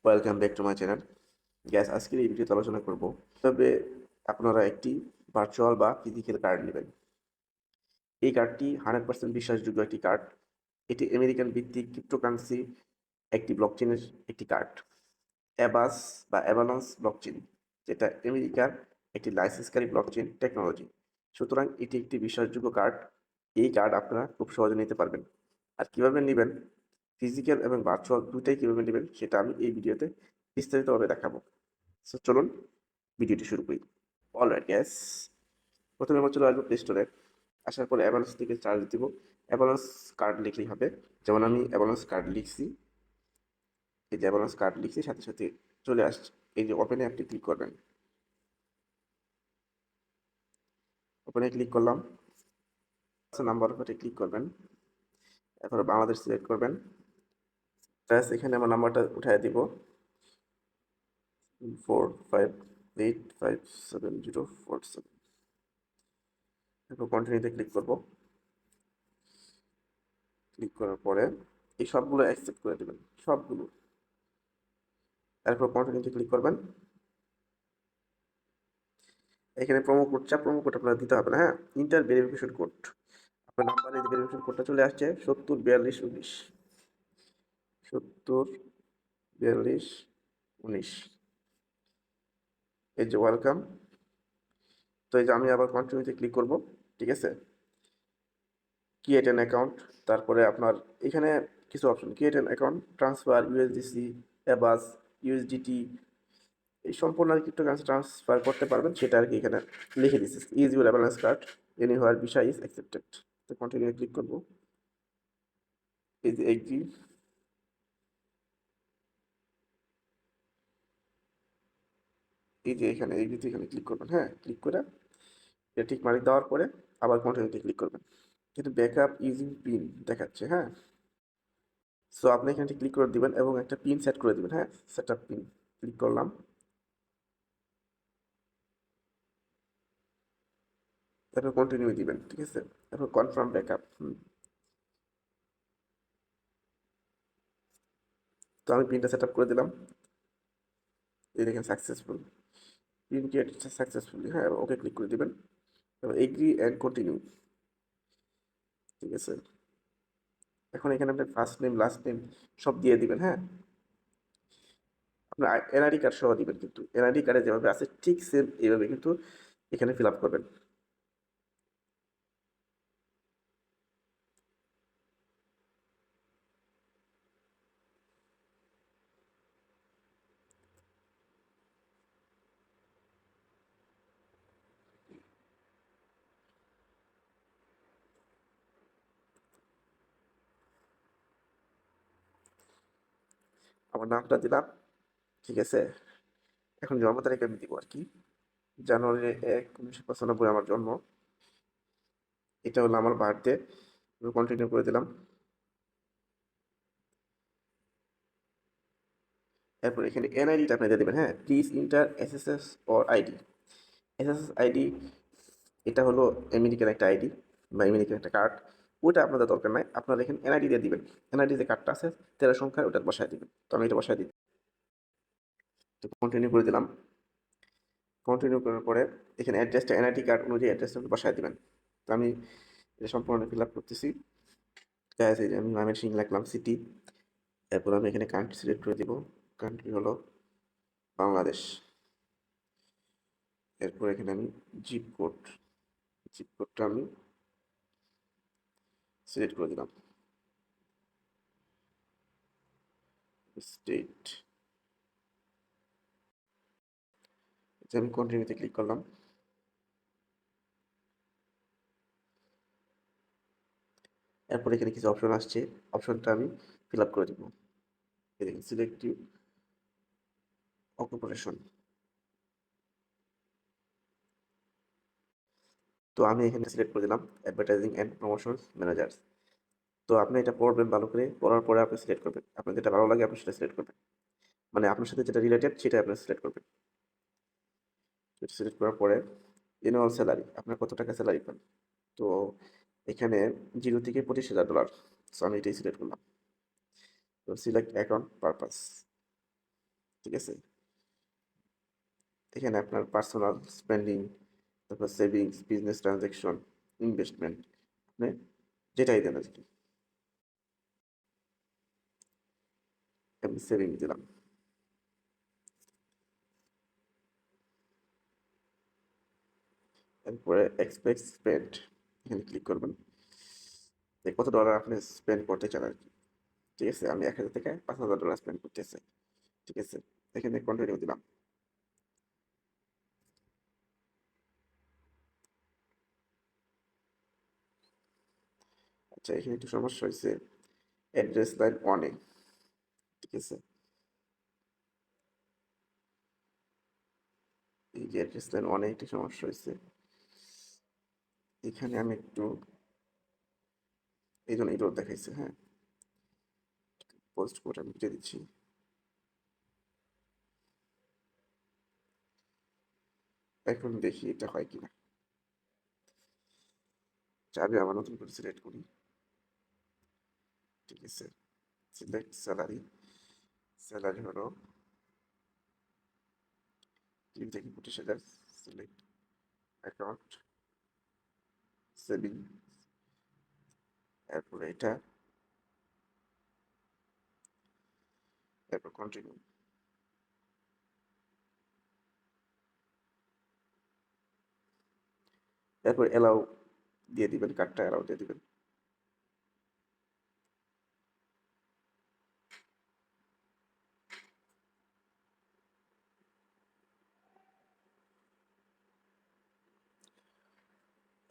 Welcome back to my channel. Gas আজকের এই ভিডিওতে আলোচনা করব তবে আপনারা একটি ভার্চুয়াল বা ফিজিক্যাল কার্ড নেবেন। এই কার্ডটি 100% বিশ্বাসযোগ্য একটি কার্ড। এটি আমেরিকান ভিত্তিক ক্রিপ্টোকারেন্সি একটি ব্লকচেনের একটি কার্ড, অ্যাবাস বা অ্যাভালান্স ব্লকচেন, যেটা আমেরিকার একটি লাইসেন্সকারী ব্লকচেন টেকনোলজি। সুতরাং এটি একটি বিশ্বাসযোগ্য কার্ড। এই কার্ড আপনারা খুব সহজে নিতে পারবেন। আর কীভাবে নেবেন, ফিজিক্যাল এবং ভার্চুয়াল দুটাই কীভাবে নেবেন সেটা আমি এই ভিডিওতে বিস্তারিতভাবে দেখাবো। সো চলুন ভিডিওটি শুরু করি। অলরাইট গ্যাস, প্রথমে আমরা চলে আসবো প্লে স্টোরে। আসার পরে অ্যাভালান্স থেকে চার্জ দিব। অ্যাভালান্স কার্ড লিখলেই হবে। যেমন আমি অ্যাভালান্স কার্ড লিখছি, এই যে অ্যাভালান্স কার্ড লিখছি সাথে সাথে চলে আসছে। এই যে ওপেনে অ্যাপটি ক্লিক করবেন। ওপেনে ক্লিক করলাম, নাম্বার উপরে ক্লিক করবেন। এরপরে বাংলাদেশ সিলেক্ট করবেন। ব্যাস এখানে আমার নাম্বারটা উঠিয়ে দিব, 45857047। এরপর কন্টিনিউতে ক্লিক করব। ক্লিক করার পরে এই সবগুলো অ্যাকসেপ্ট করে দেবেন, সবগুলো। এরপর কন্টিনিউতে ক্লিক করবেন। এখানে প্রোমো কোড চা, প্রোমো কোড আপনার দিতে হবে না, হ্যাঁ। ইন্টার ভেরিফিকেশন কোড, আপনার নাম্বারে যে ভেরিফিকেশন কোডটা চলে আসছে 704219, 704219। এই যে ওয়েলকাম। তো এই যে আমি আবার কন্টিনিউতে ক্লিক করব, ঠিক আছে। ক্রিয়েট অ্যান অ্যাকাউন্ট, তারপরে আপনার এখানে কিছু option, create an account, transfer USDC, অ্যাবাস, USDT, এই সম্পূর্ণ আর ক্রিপ্টোকারেন্সি ট্রান্সফার করতে পারবেন সেটা আর কি এখানে লিখে দিচ্ছি। Is your balance card anywhere visa is accepted. তো কন্টিনিউ ক্লিক করবো। এই যে এগ্রি, এই যে এখানে এগ্রিতে এখানে ক্লিক করবেন, হ্যাঁ। ক্লিক করে এটা ঠিক মার্ক দেওয়ার পরে আবার কন্টিনিউতে ক্লিক করবেন। কিন্তু ব্যাকআপ ইউজিং পিন দেখাচ্ছে, হ্যাঁ। সো আপনি এখানে ক্লিক করে দিবেন এবং একটা পিন সেট করে দিবেন, হ্যাঁ। সেট আপ পিন ক্লিক করলাম। তারপর কন্টিনিউ দিবেন, ঠিক আছে। তারপর কনফার্ম ব্যাকআপ। তো আমি পিনটা সেট আপ করে দিলাম। এই দেখেন সাকসেসফুল, পিন ক্রিয়েট সাকসেসফুলি, হ্যাঁ। ওকে ক্লিক করে দিবেন। তারপর এগ্রি অ্যান্ড কন্টিনিউ, ঠিক আছে। এখন এখানে আপনি ফার্স্ট নেম লাস্ট নেম সব দিয়ে দিবেন, হ্যাঁ। আপনার এনআইডি কার্ড সহ দিবেন, কিন্তু এনআইডি কার্ডে যেভাবে আছে ঠিক সেম এইভাবে কিন্তু এখানে ফিল আপ করবেন। আমার নামটা দিলাম, ঠিক আছে। এখন জন্ম তারিখ আমি দিব আর কি, জানুয়ারি 1, 1995 আমার জন্ম। এটা হলো আমার বার্থডে। কন্টিনিউ করে দিলাম। এরপর এখানে এনআইডিটা আপনি দিয়ে দেবেন, হ্যাঁ। Please inter SSS or ID. SSS ID এটা হলো আমেরিকান একটা আইডি বা আমেরিকান একটা কার্ড। ওইটা আপনাদের দরকার নাই, আপনারা এখানে এনআইডি দিয়ে দিবেন। এনআইডি যে কার্ডটা আছে 13 সংখ্যার, ওটা বসায় দিবেন। তো আমি এটা বসায় দিই। তো কন্টিনিউ করে দিলাম। কন্টিনিউ করার পরে এখানে অ্যাড্রেসটা এনআইডি কার্ড অনুযায়ী অ্যাড্রেসটা বসায় দিবেন। তো আমি এটা সম্পূর্ণ ফিল আপ করতেছি। গ্যাস এই যে আমি ময়মনসিংহ লিখলাম সিটি। এরপর আমি এখানে কান্ট্রি সিলেক্ট করে দিব। কান্ট্রি হলো বাংলাদেশ। এরপর এখানে আমি জিপ কোড, জিপ কোডটা আমি সিলেক্ট করে দিলাম। স্টেট, আমি কন্টিনিউতে ক্লিক করলাম। এরপর এখানে কিছু অপশন আসছে, অপশনটা আমি ফিল আপ করে দেবো। এই দেখুন সিলেক্টিভ অকুপেশন। তো আমি এখানে সিলেক্ট করে দিলাম অ্যাডভার্টাইজিং অ্যান্ড প্রমোশন ম্যানেজার। তো আপনি এটা পড়বেন ভালো করে, পড়ার পরে আপনি সিলেক্ট করবেন। আপনার যেটা ভালো লাগে আপনি সেটা সিলেক্ট করবেন, মানে আপনার সাথে যেটা রিলেটেড সেটা আপনি সিলেক্ট করবেন। সেটা সিলেক্ট করার পরে অ্যানুয়াল স্যালারি, আপনার কত টাকা স্যালারি পান। তো এখানে 0 থেকে $25,000। সো আমি এটাই সিলেক্ট করলাম। তো সিলেক্ট অ্যাকাউন্ট পারপাস। ঠিক আছে? এখানে আপনার পার্সোনাল স্পেন্ডিং, তারপর সেভিংস, বিজনেস ট্রানজ্যাকশন, ইনভেস্টমেন্ট, আপনি যেটাই দেন আর কি। আমি সেভিং দিলাম। এরপরে এক্সপেক্ট স্পেন্ড, এখানে ক্লিক করবেন। কত ডলার আপনি স্পেন্ড করতে চান আর কি। ঠিক আছে, আমি 1,000 থেকে $5,000 স্পেন্ড করতে চাই। ঠিক আছে, এখানে কন্টিনিউ দিলাম। আচ্ছা, এখানে একটু সমস্যা হয়েছে, অ্যাড্রেস লাইন অনে। ঠিক আছে, এই যে অ্যাড্রেস লাইন অনে একটু সমস্যা হয়েছে, এখানে আমি একটু, এই জন্য এটাও দেখাইছে। হ্যাঁ, পোস্ট কোড আমি কেটে দিচ্ছি। এখন দেখি এটা হয় কিনা। আমি আবার নতুন করে সিলেক্ট করি। ঠিক আছে, সিলেক্ট স্যালারি। স্যালারি হলো 3 থেকে 25,000। সিলেক্ট অ্যাকাউন্ট, সেভিং, এরপরে এটা, এরপর কন্টিনিউ। এরপর অ্যালাউ দিয়ে দিবেন, কার্ডটা অ্যালাউ দিয়ে দিবেন।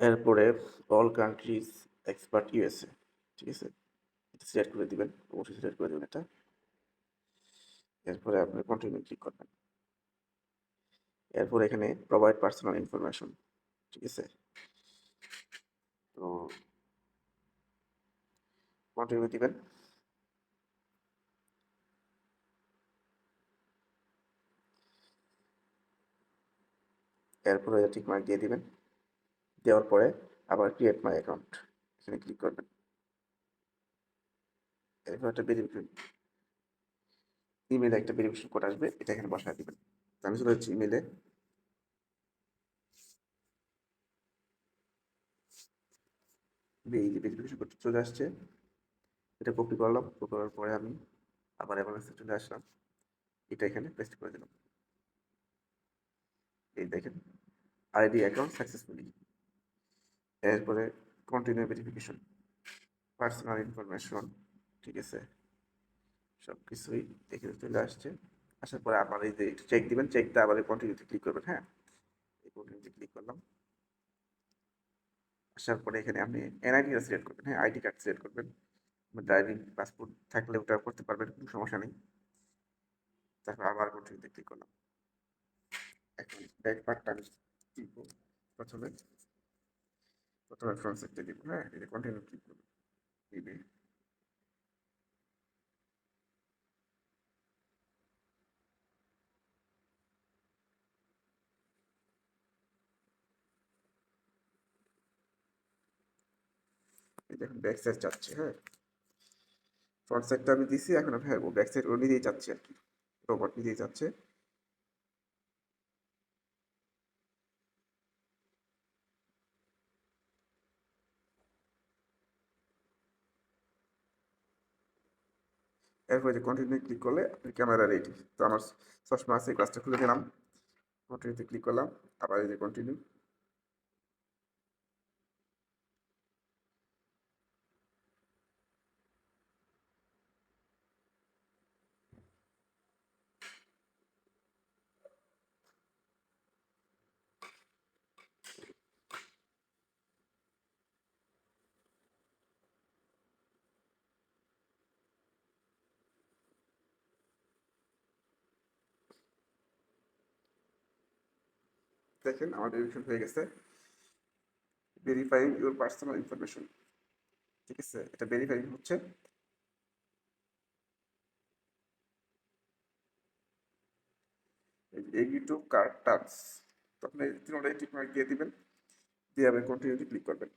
এরপরে অল কান্ট্রিজ এক্সপার্ট ইউএসএ। ঠিক আছে, এটা সিলেক্ট করে দিবেন, অবশ্যই সিলেক্ট করে দেবেন এটা। এরপরে আপনি কন্টিনিউ ক্লিক করবেন। এরপর এখানে প্রোভাইড পার্সোনাল ইনফরমেশন। ঠিক আছে, তো কন্টিনিউ দিবেন। এরপরে ঠিক মার্ক দিয়ে দিবেন। দেওয়ার পরে আবার ক্রিয়েট মাই অ্যাকাউন্ট, এখানে ক্লিক করবেন। এরপর একটা ভেরিফিকেশন, ইমেলে একটা ভেরিফিকেশন কোড আসবে, এটা এখানে বসায় দিবেন। তো আমি চলে যাচ্ছি ইমেলে। এই যে ভেরিফিকেশন কোড চলে আসছে, এটা কপি করলাম। কপি করার পরে আমি আবার এভারেস্টে চলে আসলাম, এটা এখানে পেস্ট করে দিলাম। এই দেখেন, আইডি অ্যাকাউন্ট সাকসেসফুলি। এরপরে কন্টিনিউ ভেরিফিকেশন, পার্সোনাল ইনফরমেশন। ঠিক আছে, সব কিছুই এখানে চলে আসছে। আসার পরে আবার এই যে চেক দিবেন, চেকটা আবার কন্টিনিউতে ক্লিক করবেন। হ্যাঁ, এই কন্টিনিউতে ক্লিক করলাম। আসার পরে এখানে আপনি এনআইডিটা সিলেক্ট করবেন। হ্যাঁ, আইডি কার্ড সিলেক্ট করবেন। ড্রাইভিং পাসপোর্ট থাকলে ওটা করতে পারবেন, কোনো সমস্যা নেই। তারপর আবার কন্টিনিউতে ক্লিক করলাম। এখন ব্যাক পার্টটা আমি দিব। প্রথমে প্রথমে ফ্রন্ট সাইডটা দিব। হ্যাঁ, এটা কন্টিনিউ ক্লিক করবেন, দিবে। এই দেখুন ব্যাক সাইড চাচ্ছে। হ্যাঁ, ফ্রন্ট সাইডটা আমি দিছি, এখন হ্যাঁ ও ব্যাক সাইড ও নিজেই চাচ্ছে আর কি, রোবট নিজেই চাচ্ছে। এরপরে যে কন্টিনিউ ক্লিক করলে আপনি ক্যামেরা রেডি। তো আমার চশমা আছে, গ্লাসটা খুলে দিলাম, কন্টিনিউতে ক্লিক করলাম, আবার এই যে কন্টিনিউ। দেখেন আমার ভেরিফিকেশন হয়ে গেছে। Verifying your personal information. ঠিক আছে, এটা ভেরিফাই হচ্ছে। এগ্রি টু কার্ড টার্মস, তো আপনি তিনটাই টিক মার্ক দিয়ে দিবেন, দিয়ে আপনি কন্টিনিউতে ক্লিক করবেন।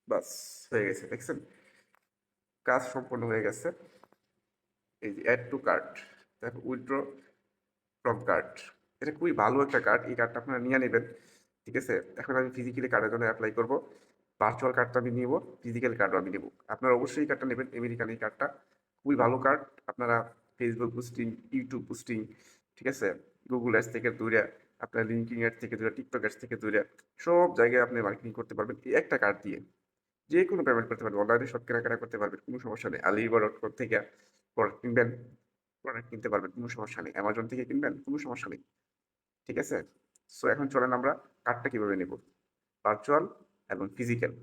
বাস, হয়ে গেছে। দেখছেন, কাজ সম্পন্ন হয়ে গেছে। এই যে অ্যাড টু কার্ট, তারপর উইথড্র ফ্রম কার্ট। এটা খুবই ভালো একটা কার্ড, এই কার্ডটা আপনারা নিয়ে নেবেন। ঠিক আছে, এখন আমি ফিজিক্যালি কার্ডের জন্য অ্যাপ্লাই করব। ভার্চুয়াল কার্ডটা আমি নিব, ফিজিক্যাল কার্ডও আমি নেব। আপনারা অবশ্যই এই কার্ডটা নেবেন, আমেরিকান এই কার্ডটা খুবই ভালো কার্ড। আপনারা ফেসবুক বুস্টিং, ইউটিউব বুস্টিং, ঠিক আছে, গুগল অ্যাডস থেকে দূরে, আপনার লিঙ্কিং অ্যাডস থেকে দূরে, টিকটক অ্যাডস থেকে দূরে, সব জায়গায় আপনি মার্কেটিং করতে পারবেন এই একটা কার্ড দিয়ে। যে কোনো পেমেন্ট করতে পারবেন, অনলাইনে সব কেনাকাটা করতে পারবেন, কোনো সমস্যা নেই। আলিবাবা.কম থেকে প্রোডাক্ট কিনবেন, প্রোডাক্ট কিনতে পারবেন, কোনো সমস্যা নেই। অ্যামাজন থেকে কিনবেন, কোনো সমস্যা নেই। ঠিক আছে, সো এখন চলেন আমরা কার্ডটা কিভাবে নেব, ভার্চুয়াল এবং ফিজিক্যাল।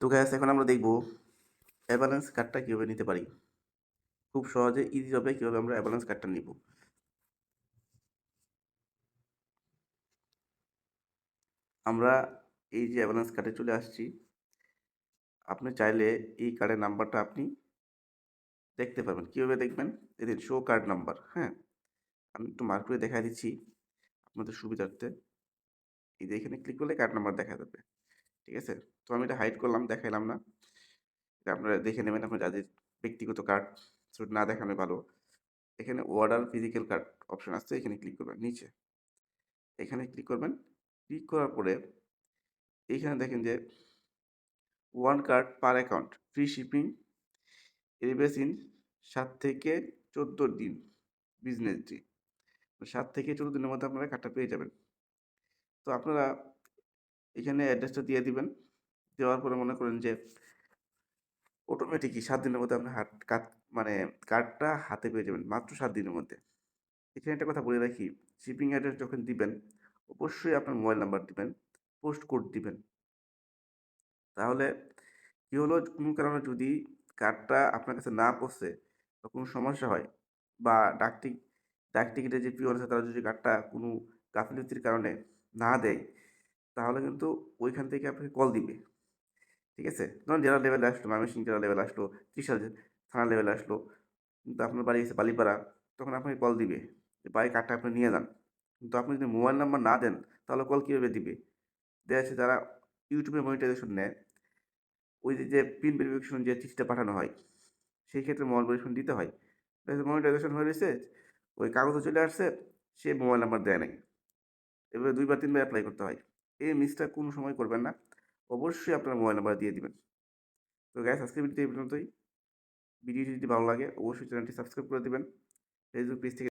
তো গ্যাস এখন আমরা দেখব অ্যাভালান্স কার্ডটা কীভাবে নিতে পারি, খুব সহজে ইজিভাবে কীভাবে আমরা অ্যাভালান্স কার্ডটা নিব। আমরা এই যে অ্যাভালান্স কার্ডে চলে আসছি, আপনি চাইলে এই কার্ডের নাম্বারটা আপনি দেখতে পাবেন। কীভাবে দেখবেন, এদের শো কার্ড নাম্বার। হ্যাঁ, আমি একটু মার্ক করে দেখা দিচ্ছি আপনাদের সুবিধার্থে। এই যে এখানে ক্লিক করলে কার্ড নাম্বার দেখা যাবে। ঠিক আছে, তো আমি এটা হাইড করলাম, দেখাইলাম না। এটা আপনারা দেখে নেবেন, আপনার যাদের ব্যক্তিগত কার্ড না দেখানো ভালো। এখানে অর্ডার ফিজিক্যাল কার্ড অপশন আসছে, এখানে ক্লিক করবেন। নিচে এখানে ক্লিক করবেন, ক্লিক করার পরে এইখানে দেখেন যে 1 card per account, free shipping, রিবেস ইন 7 থেকে 14 দিন, বিজনেস ডে। 7 থেকে 14 দিনের মধ্যে আপনারা কার্ডটা পেয়ে যাবেন। তো আপনারা এখানে অ্যাড্রেসটা দিয়ে দিবেন। দেওয়ার পরে মনে করেন যে অটোমেটিকই 7 দিনের মধ্যে আপনার মানে কার্ডটা হাতে পেয়ে যাবেন, মাত্র 7 দিনের মধ্যে। এখানে একটা কথা বলে রাখি, শিপিং অ্যাড্রেস যখন দিবেন অবশ্যই আপনার মোবাইল নাম্বার দিবেন, পোস্ট কোড দিবেন। তাহলে কি হলো, কোনো কারণে যদি কার্ডটা আপনার কাছে না পৌঁছে বা কোনো সমস্যা হয়, বা ডাক টিকিটের যে পিওন আছে তারা যদি কার্ডটা কোনো গাফিলতির কারণে না দেয়, তাহলে কিন্তু ওইখান থেকে আপনাকে কল দিবে। ঠিক আছে, ধরুন জেলা লেভেলে আসলো, ময়মনসিংহ জেলা লেভেলে আসলো, ত্রিশাল থানা লেভেলে আসলো, কিন্তু আপনার বাড়ি এসে বালিপাড়া, তখন আপনাকে কল দিবে যে ভাই কার্ডটা আপনি নিয়ে যান। কিন্তু আপনি যদি মোবাইল নাম্বার না দেন তাহলে কল কীভাবে দিবে? দেখা যাচ্ছে যারা ইউটিউবে মনিটাইজেশন নেয়, ওই যে পিন ভেরিফিকেশন যে চিঠিটা পাঠানো হয়, সেই ক্ষেত্রে মোবাইল ভেরিফিকেশন দিতে হয়। মনিটাইজেশন হয়ে রয়েছে, ওই কাগজে চলে আসছে, সে মোবাইল নাম্বার দেয় নাই, এভাবে 2 বার 3 বার অ্যাপ্লাই করতে হয়। এই মিসটা কোনো সময় করবেন না, অবশ্যই আপনার মোবাইল নাম্বার দিয়ে দিবেন। তো গ্যাস আজকের ভিডিওটি এই পর্যন্তই। ভিডিওটি যদি ভালো লাগে অবশ্যই চ্যানেলটি সাবস্ক্রাইব করে দিবেন। ফেসবুক পেজ থেকে